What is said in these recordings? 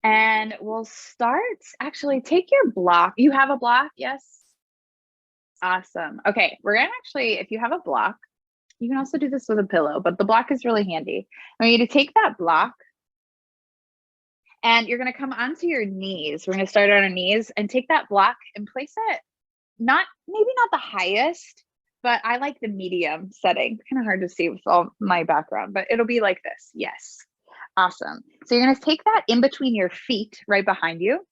And we'll start, actually take your block. You have a block? Yes. Awesome. Okay, we're gonna actually, if you have a block, you can also do this with a pillow, but the block is really handy. I want you to take that block and you're gonna come onto your knees. We're gonna start on our knees and take that block and place it, not, maybe not the highest, but I like the medium setting. Kind of hard to see with all my background, but it'll be like this. Yes. Awesome. So you're gonna take that in between your feet right behind you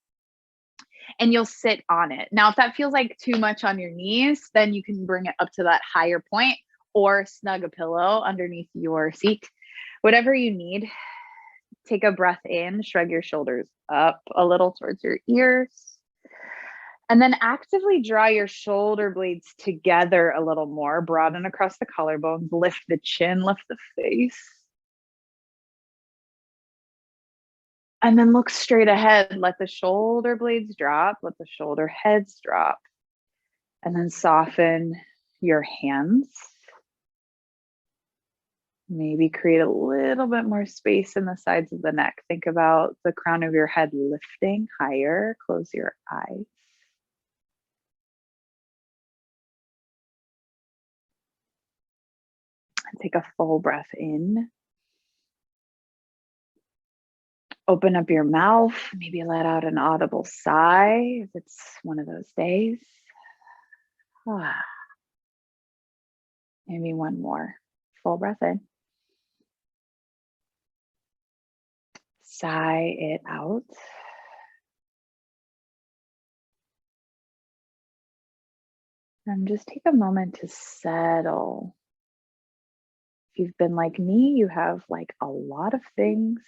and you'll sit on it. Now, if that feels like too much on your knees, then you can bring it up to that higher point or snug a pillow underneath your seat. Whatever you need. Take a breath in, shrug your shoulders up a little towards your ears. And then actively draw your shoulder blades together a little more, broaden across the collarbones, lift the chin, lift the face. And then look straight ahead. Let the shoulder blades drop, let the shoulder heads drop. And then soften your hands. Maybe create a little bit more space in the sides of the neck. Think about the crown of your head lifting higher. Close your eyes. And take a full breath in. Open up your mouth. Maybe let out an audible sigh if it's one of those days. Maybe one more. Full breath in. Sigh it out. And just take a moment to settle. If you've been like me, you have like a lot of things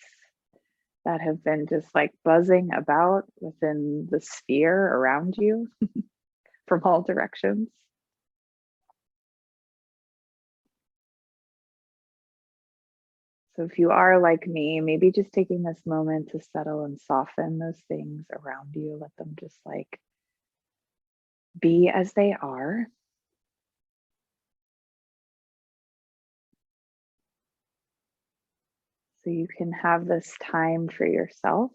that have been just like buzzing about within the sphere around you from all directions. So if you are like me, maybe just taking this moment to settle and soften those things around you, let them just like be as they are. So you can have this time for yourself.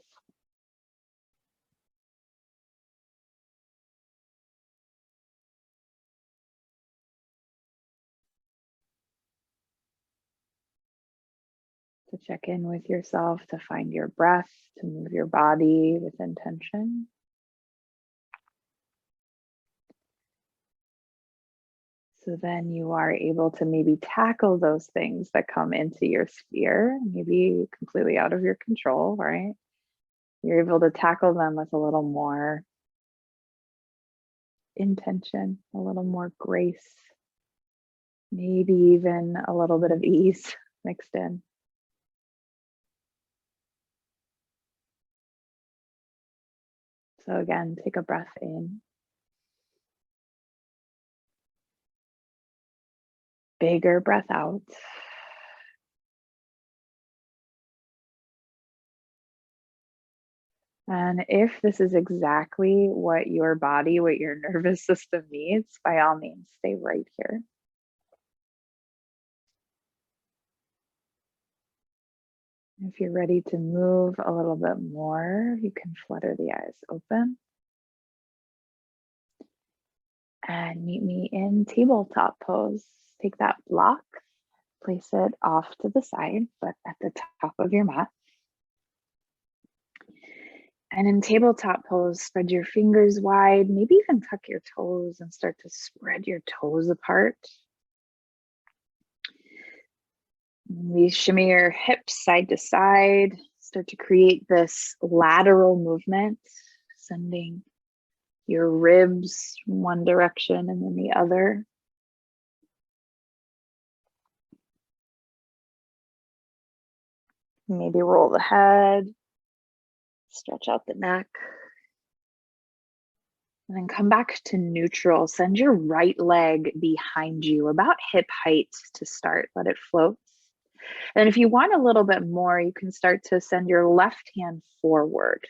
To check in with yourself, to find your breath, to move your body with intention. So then you are able to maybe tackle those things that come into your sphere, maybe completely out of your control, right? You're able to tackle them with a little more intention, a little more grace, maybe even a little bit of ease mixed in. So again, take a breath in. Bigger breath out. And if this is exactly what your body, what your nervous system needs, by all means, stay right here. If you're ready to move a little bit more, you can flutter the eyes open. And meet me in tabletop pose. Take that block, place it off to the side, but at the top of your mat. And in tabletop pose, spread your fingers wide, maybe even tuck your toes and start to spread your toes apart. We shimmy your hips side to side, start to create this lateral movement, sending your ribs one direction and then the other. Maybe roll the head, stretch out the neck. And then come back to neutral. Send your right leg behind you, about hip height to start. Let it float. And if you want a little bit more, you can start to send your left hand forward.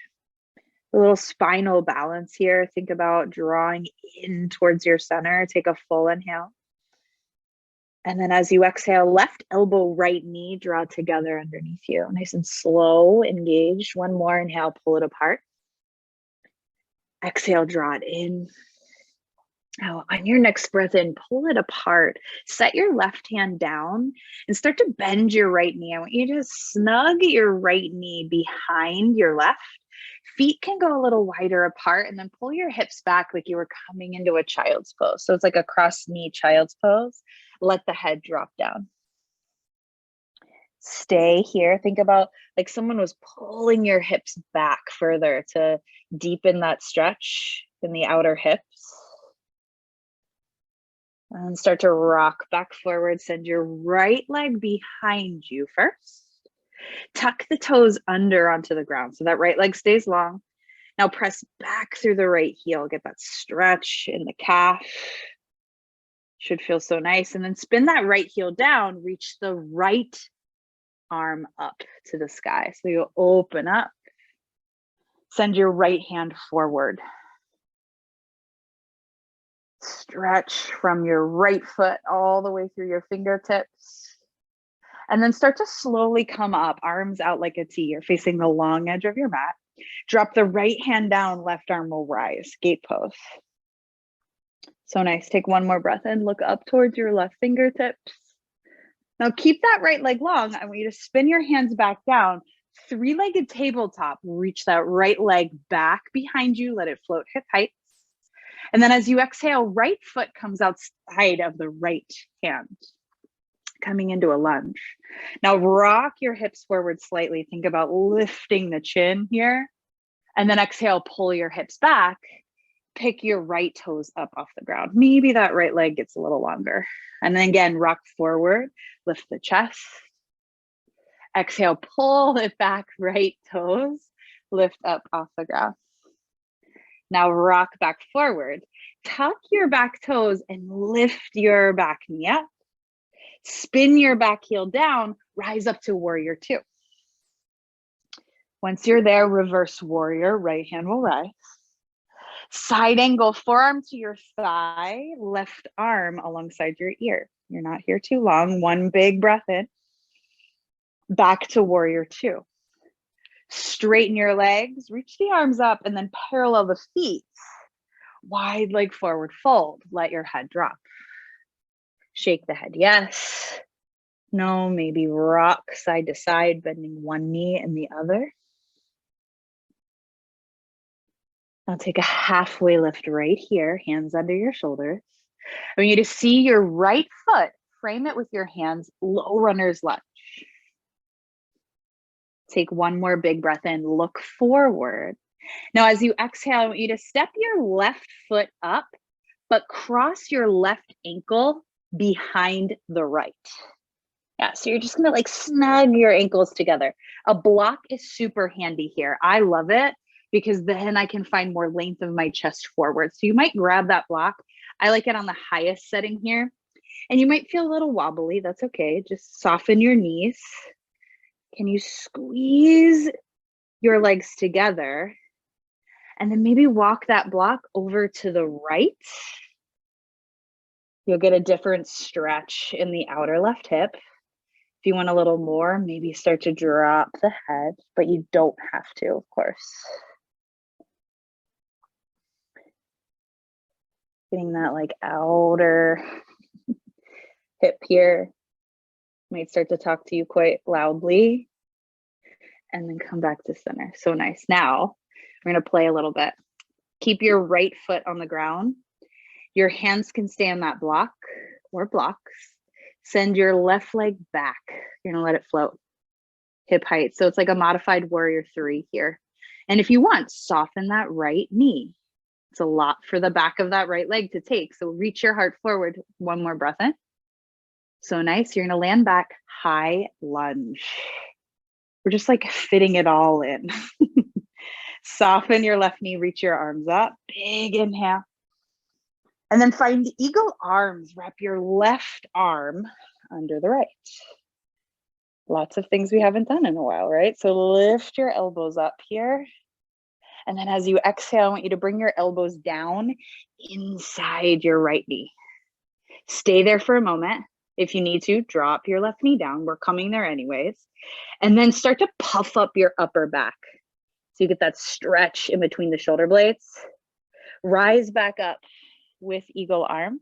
A little spinal balance here. Think about drawing in towards your center. Take a full inhale. And then as you exhale, left elbow, right knee, draw together underneath you. Nice and slow, engaged. One more, inhale, pull it apart. Exhale, draw it in. Now, on your next breath in, pull it apart. Set your left hand down and start to bend your right knee. I want you to snug your right knee behind your left. Feet can go a little wider apart, and then pull your hips back like you were coming into a child's pose. So it's like a cross knee child's pose. Let the head drop down. Stay here. Think about like someone was pulling your hips back further to deepen that stretch in the outer hips. And start to rock back forward. Send your right leg behind you first. Tuck the toes under onto the ground so that right leg stays long. Now press back through the right heel. Get that stretch in the calf. Should feel so nice. And then spin that right heel down. Reach the right arm up to the sky. So you'll open up. Send your right hand forward. Stretch from your right foot all the way through your fingertips. And then start to slowly come up, arms out like a T. You're facing the long edge of your mat. Drop the right hand down, left arm will rise, gate pose. So nice. Take one more breath in, look up towards your left fingertips. Now keep that right leg long. I want you to spin your hands back down, three-legged tabletop. Reach that right leg back behind you, let it float hip height. And then as you exhale, right foot comes outside of the right hand, coming into a lunge. Now rock your hips forward slightly. Think about lifting the chin here. And then exhale, pull your hips back. Pick your right toes up off the ground. Maybe that right leg gets a little longer. And then again, rock forward, lift the chest. Exhale, pull it back, right toes, lift up off the ground. Now rock back forward, tuck your back toes and lift your back knee up. Spin your back heel down, rise up to warrior two. Once you're there, reverse warrior, right hand will rise. Side angle, forearm to your thigh, left arm alongside your ear. You're not here too long. One big breath in. Back to warrior two. Straighten your legs, reach the arms up, and then parallel the feet. Wide leg forward fold. Let your head drop. Shake the head, yes. No, maybe rock side to side, bending one knee and the other. Now take a halfway lift right here, hands under your shoulders. I want you to see your right foot, frame it with your hands, low runner's lunge. Take one more big breath in, look forward. Now, as you exhale, I want you to step your left foot up, but cross your left ankle behind the right. Yeah, so you're just gonna like snug your ankles together. A block is super handy here. I love it because then I can find more length of my chest forward. So you might grab that block. I like it on the highest setting here. And you might feel a little wobbly, that's okay. Just soften your knees. Can you squeeze your legs together? And then maybe walk that block over to the right. You'll get a different stretch in the outer left hip. If you want a little more, maybe start to drop the head, but you don't have to, of course. Getting that like outer hip here. Might start to talk to you quite loudly and then come back to center. So nice. Now we're going to play a little bit. Keep your right foot on the ground. Your hands can stay on that block or blocks. Send your left leg back. You're going to let it float. Hip height. So it's like a modified warrior three here. And if you want, soften that right knee. It's a lot for the back of that right leg to take. So reach your heart forward. One more breath in. So nice. You're going to land back, high lunge. We're just like fitting it all in. Soften your left knee, reach your arms up. Big inhale. And then find eagle arms. Wrap your left arm under the right. Lots of things we haven't done in a while, right? So lift your elbows up here. And then as you exhale, I want you to bring your elbows down inside your right knee. Stay there for a moment. If you need to, drop your left knee down. We're coming there anyways. And then start to puff up your upper back. So you get that stretch in between the shoulder blades. Rise back up with eagle arms.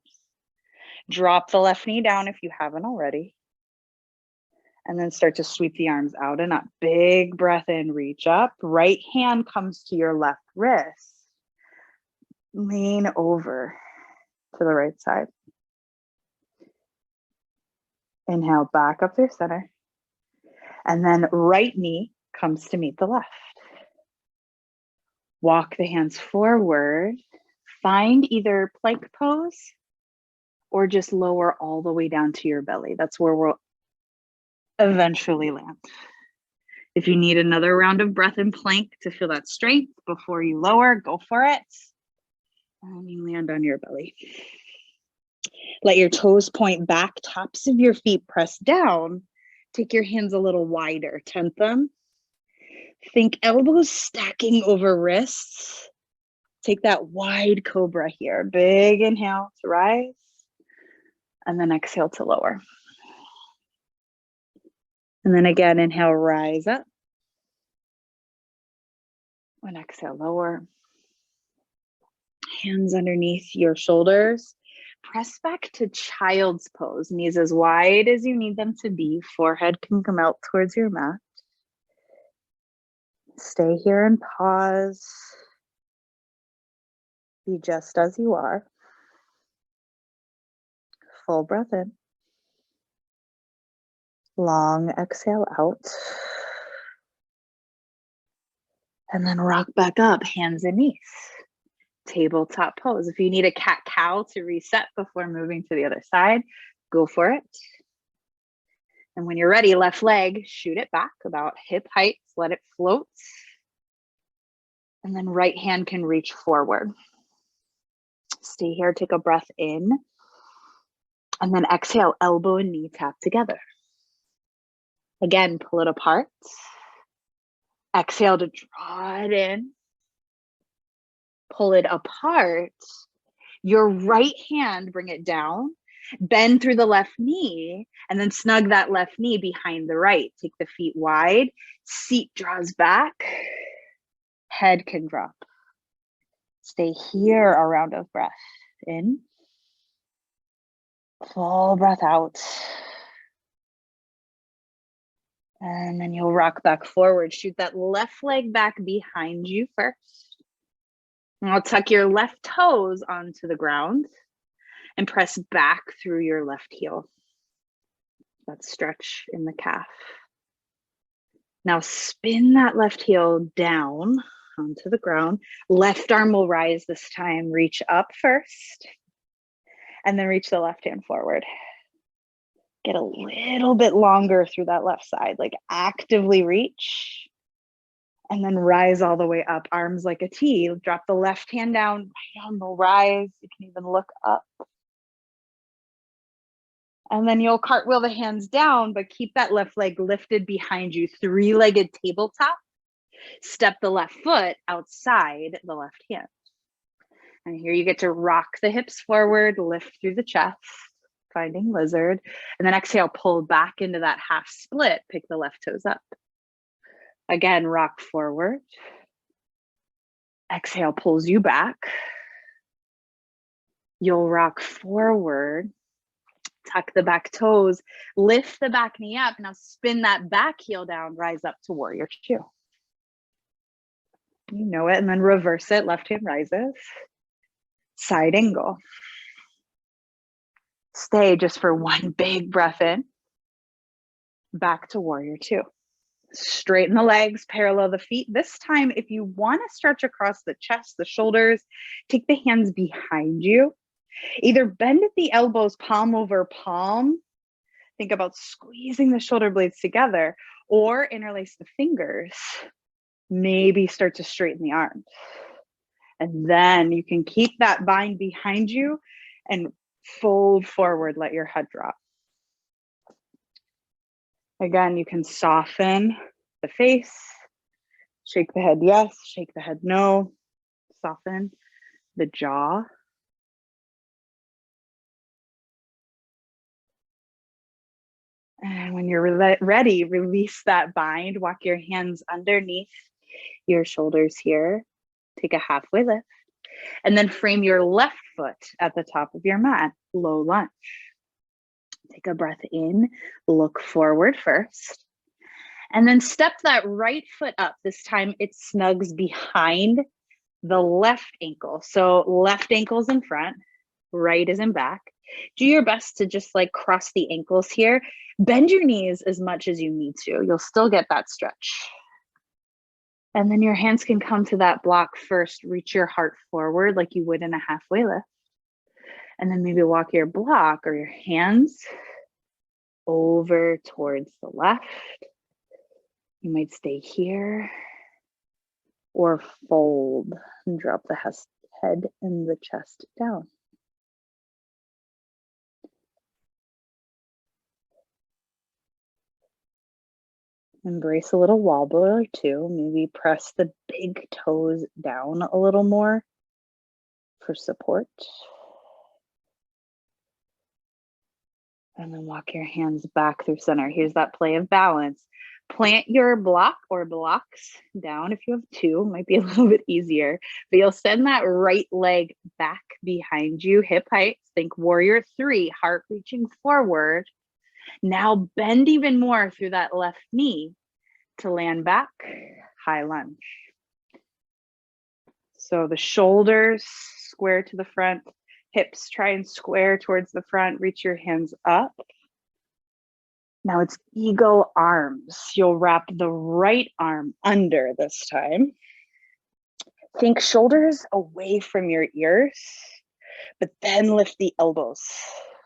Drop the left knee down if you haven't already. And then start to sweep the arms out and up. Big breath in, reach up. Right hand comes to your left wrist. Lean over to the right side. Inhale, back up through center. And then right knee comes to meet the left. Walk the hands forward. Find either plank pose or just lower all the way down to your belly. That's where we'll eventually land. If you need another round of breath in plank to feel that strength before you lower, go for it. And you land on your belly. Let your toes point back, tops of your feet press down. Take your hands a little wider, tent them. Think elbows stacking over wrists. Take that wide cobra here. Big inhale to rise. And then exhale to lower. And then again, inhale, rise up. And exhale, lower. Hands underneath your shoulders. Press back to child's pose. Knees as wide as you need them to be. Forehead can come out towards your mat. Stay here and pause. Be just as you are. Full breath in. Long exhale out. And then rock back up, hands and knees. Tabletop pose. If you need a cat-cow to reset before moving to the other side, go for it. And when you're ready, left leg, shoot it back about hip height, let it float. And then right hand can reach forward. Stay here, take a breath in. And then exhale, elbow and knee tap together. Again, pull it apart. Exhale to draw it in. Pull it apart. Your right hand, bring it down. Bend through the left knee and then snug that left knee behind the right. Take the feet wide. Seat draws back. Head can drop. Stay here, a round of breath. In. Full breath out. And then you'll rock back forward. Shoot that left leg back behind you first. And I'll tuck your left toes onto the ground and press back through your left heel. That stretch in the calf. Now spin that left heel down onto the ground. Left arm will rise this time. Reach up first. And then reach the left hand forward. Get a little bit longer through that left side, like actively reach. And then rise all the way up, arms like a T. Drop the left hand down, right on the rise. You can even look up. And then you'll cartwheel the hands down, but keep that left leg lifted behind you. Three-legged tabletop. Step the left foot outside the left hand. And here you get to rock the hips forward, lift through the chest, finding lizard. And then exhale, pull back into that half split, pick the left toes up. Again, rock forward. Exhale pulls you back. You'll rock forward. Tuck the back toes, lift the back knee up. Now spin that back heel down, rise up to warrior two. You know it, and then reverse it, left hand rises. Side angle. Stay just for one big breath in. Back to warrior two. Straighten the legs, parallel the feet. This time, if you want to stretch across the chest, the shoulders, take the hands behind you. Either bend at the elbows, palm over palm. Think about squeezing the shoulder blades together, or interlace the fingers. Maybe start to straighten the arms. And then you can keep that bind behind you and fold forward, let your head drop. Again, you can soften the face, shake the head yes, shake the head no, soften the jaw. And when you're ready, release that bind. Walk your hands underneath your shoulders here. Take a halfway lift. And then frame your left foot at the top of your mat, low lunge. Take a breath in, look forward first. And then step that right foot up. This time it snugs behind the left ankle. So left ankle's in front, right is in back. Do your best to just like cross the ankles here. Bend your knees as much as you need to. You'll still get that stretch. And then your hands can come to that block first. Reach your heart forward like you would in a halfway lift. And then maybe walk your block or your hands over towards the left. You might stay here or fold and drop the head and the chest down. Embrace a little wobble or two. Maybe press the big toes down a little more for support. And then walk your hands back through center. Here's that play of balance. Plant your block or blocks down if you have two. Might be a little bit easier, but you'll send that right leg back behind you, hip height. Think warrior three, heart reaching forward. Now bend even more through that left knee to land back, high lunge. So the shoulders square to the front, hips try and square towards the front, reach your hands up. Now it's eagle arms. You'll wrap the right arm under this time. Think shoulders away from your ears, but then lift the elbows.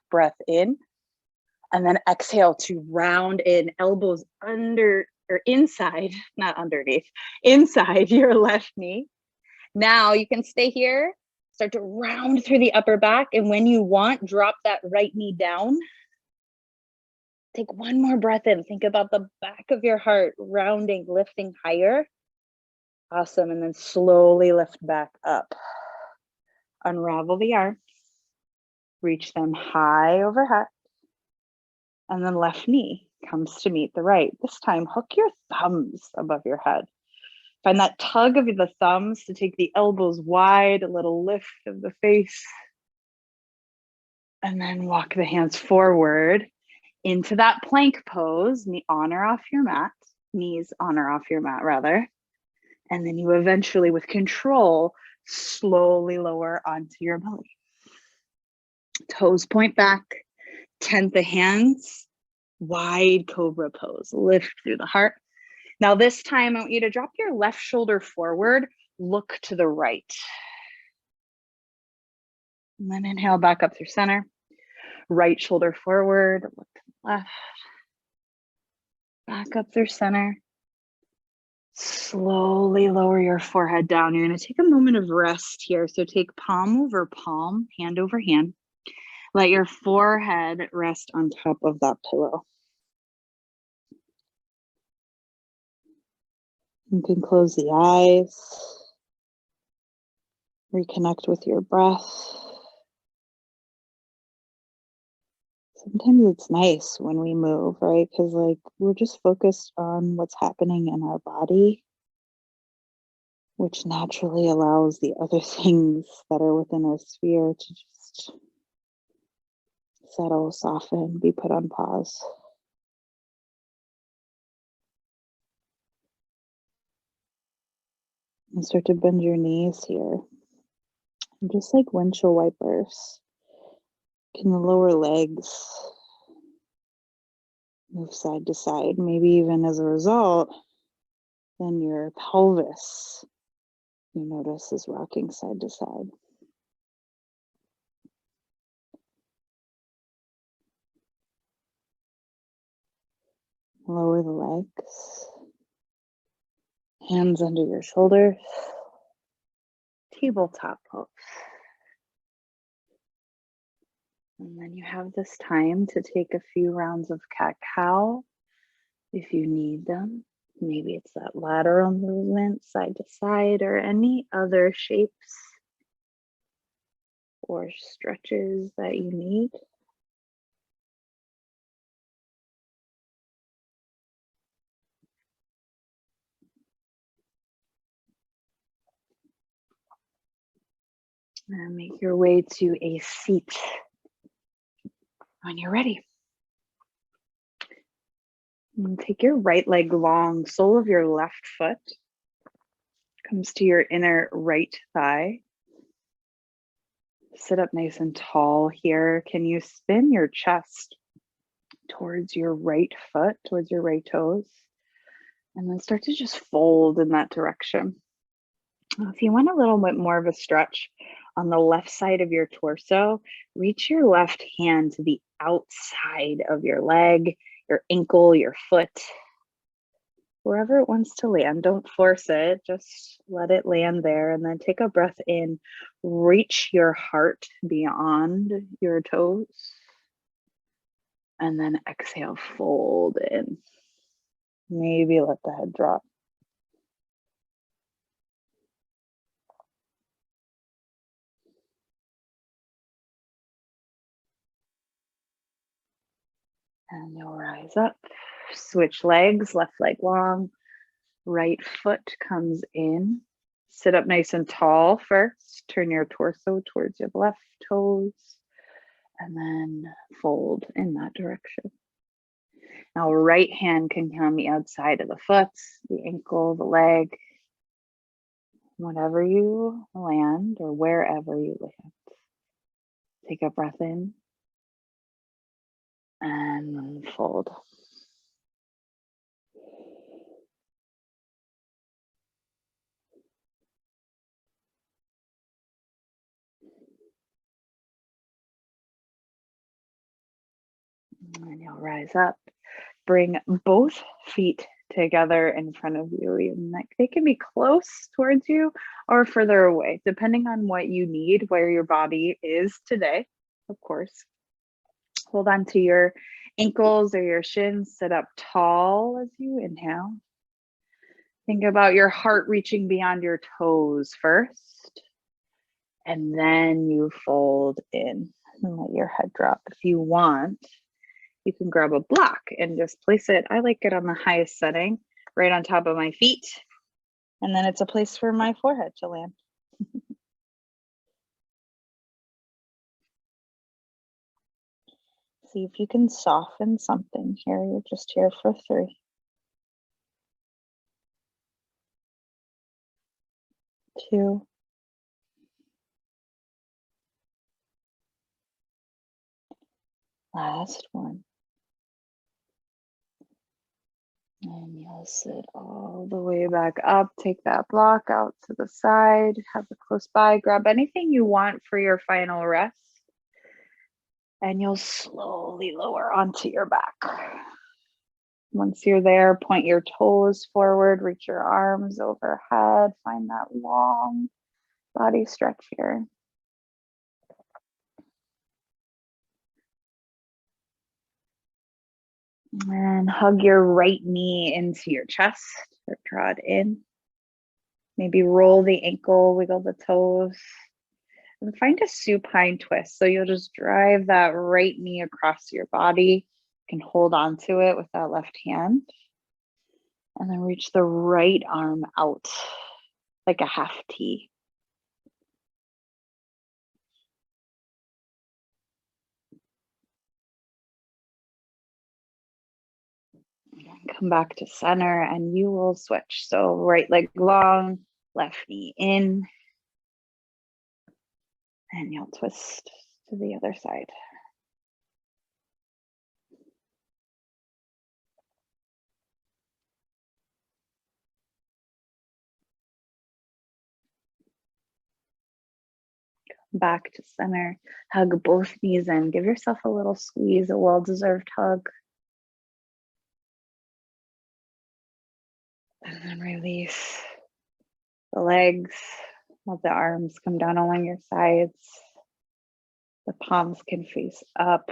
Breath in, and then exhale to round in, elbows under or inside, not underneath, inside your left knee. Now you can stay here, start to round through the upper back, and when you want, drop that right knee down. Take one more breath in. Think about the back of your heart rounding, lifting higher. Awesome. And then slowly lift back up. Unravel the arms. Reach them high overhead. And then left knee comes to meet the right. This time, hook your thumbs above your head. Find that tug of the thumbs to take the elbows wide, a little lift of the face. And then walk the hands forward into that plank pose, knee on or off your mat, knees on or off your mat rather. And then you eventually, with control, slowly lower onto your belly. Toes point back, tent the hands, wide cobra pose, lift through the heart. Now this time I want you to drop your left shoulder forward, look to the right. And then inhale back up through center. Right shoulder forward, look to the left. Back up through center. Slowly lower your forehead down. You're going to take a moment of rest here. So take palm over palm, hand over hand. Let your forehead rest on top of that pillow. You can close the eyes. Reconnect with your breath. Sometimes it's nice when we move, right? Because like we're just focused on what's happening in our body, which naturally allows the other things that are within our sphere to just settle, soften, be put on pause. And start to bend your knees here. And just like windshield wipers, can the lower legs move side to side? Maybe even as a result, then your pelvis, you notice, is rocking side to side. Lower the legs. Hands under your shoulders. Tabletop pose. And then you have this time to take a few rounds of cat-cow if you need them. Maybe it's that lateral movement, side to side, or any other shapes or stretches that you need. And make your way to a seat when you're ready. And take your right leg long, sole of your left foot comes to your inner right thigh. Sit up nice and tall here. Can you spin your chest towards your right foot, towards your right toes? And then start to just fold in that direction. If you want a little bit more of a stretch on the left side of your torso, reach your left hand to the outside of your leg, your ankle, your foot, wherever it wants to land. Don't force it, just let it land there. And then take a breath in, reach your heart beyond your toes. And then exhale, fold in. Maybe let the head drop. And you'll rise up, switch legs, left leg long, right foot comes in. Sit up nice and tall first, turn your torso towards your left toes, and then fold in that direction. Now right hand can come the outside of the foot, the ankle, the leg, whatever you land or wherever you land. Take a breath in and fold. And you'll rise up. Bring both feet together in front of you. And they can be close towards you or further away, depending on what you need, where your body is today, of course. Hold on to your ankles or your shins. Sit up tall as you inhale. Think about your heart reaching beyond your toes first. And then you fold in and let your head drop. If you want, you can grab a block and just place it. I like it on the highest setting, right on top of my feet. And then it's a place for my forehead to land. See if you can soften something here. You're just here for 3. 2. Last one. And you'll sit all the way back up. Take that block out to the side. Have it close by. Grab anything you want for your final rest. And you'll slowly lower onto your back. Once you're there, point your toes forward, reach your arms overhead. Find that long body stretch here. And hug your right knee into your chest or draw it in. Maybe roll the ankle, wiggle the toes. And find a supine twist. So you'll just drive that right knee across your body. You can hold on to it with that left hand. And then reach the right arm out like a half T. Come back to center and you will switch. So right leg long, left knee in, and you'll twist to the other side. Back to center, hug both knees in, give yourself a little squeeze, a well-deserved hug. And then release the legs, let the arms come down along your sides. The palms can face up.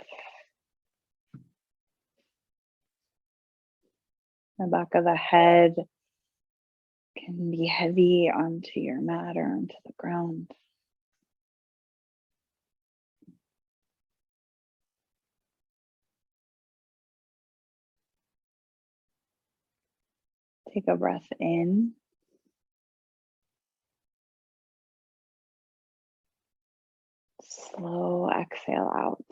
The back of the head can be heavy onto your mat or onto the ground. Take a breath in. Slow exhale out.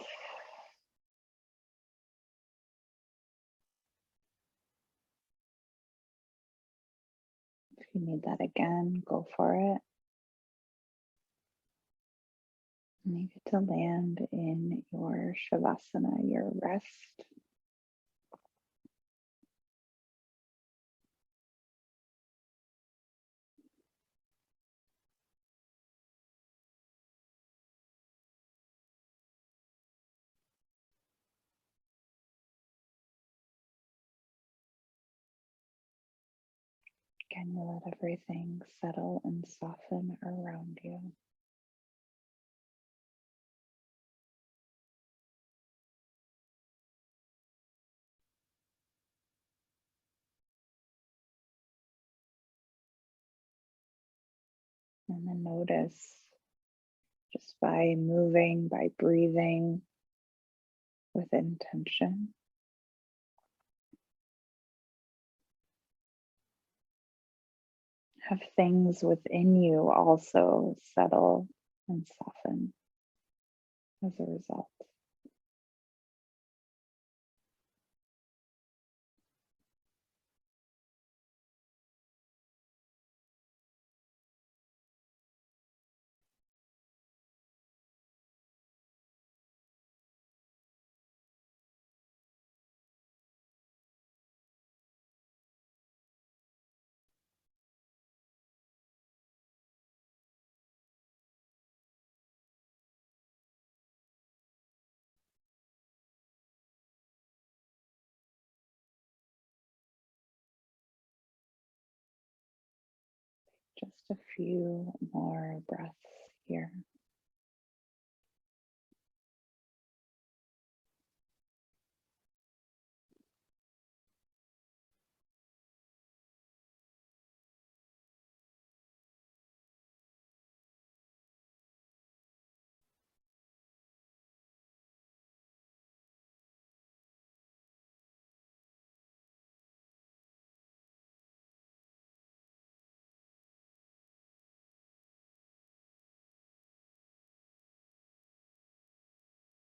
If you need that again, go for it. And you get to land in your Shavasana, your rest. Again, you let everything settle and soften around you. And then notice, just by moving, by breathing with intention, have things within you also settle and soften as a result. Just a few more breaths here.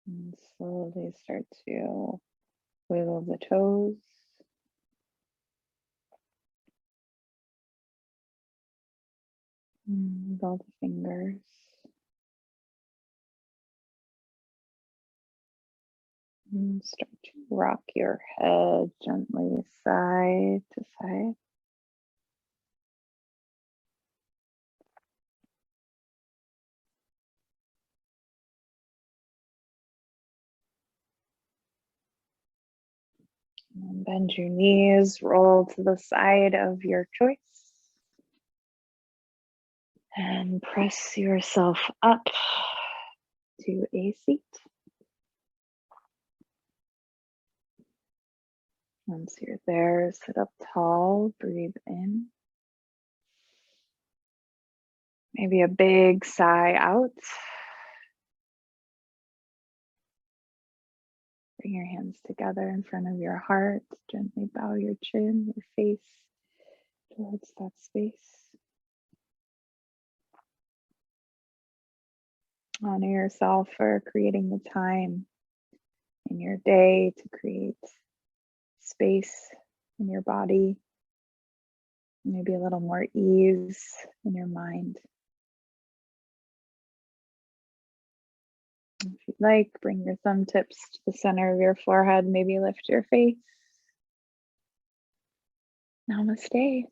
And slowly start to wiggle the toes. Wiggle the fingers. And start to rock your head gently side to side. And bend your knees, roll to the side of your choice. And press yourself up to a seat. Once you're there, sit up tall, breathe in. Maybe a big sigh out. Bring your hands together in front of your heart. Gently bow your chin, your face towards that space. Honor yourself for creating the time in your day to create space in your body, maybe a little more ease in your mind. If you'd like, bring your thumb tips to the center of your forehead, maybe lift your face. Namaste.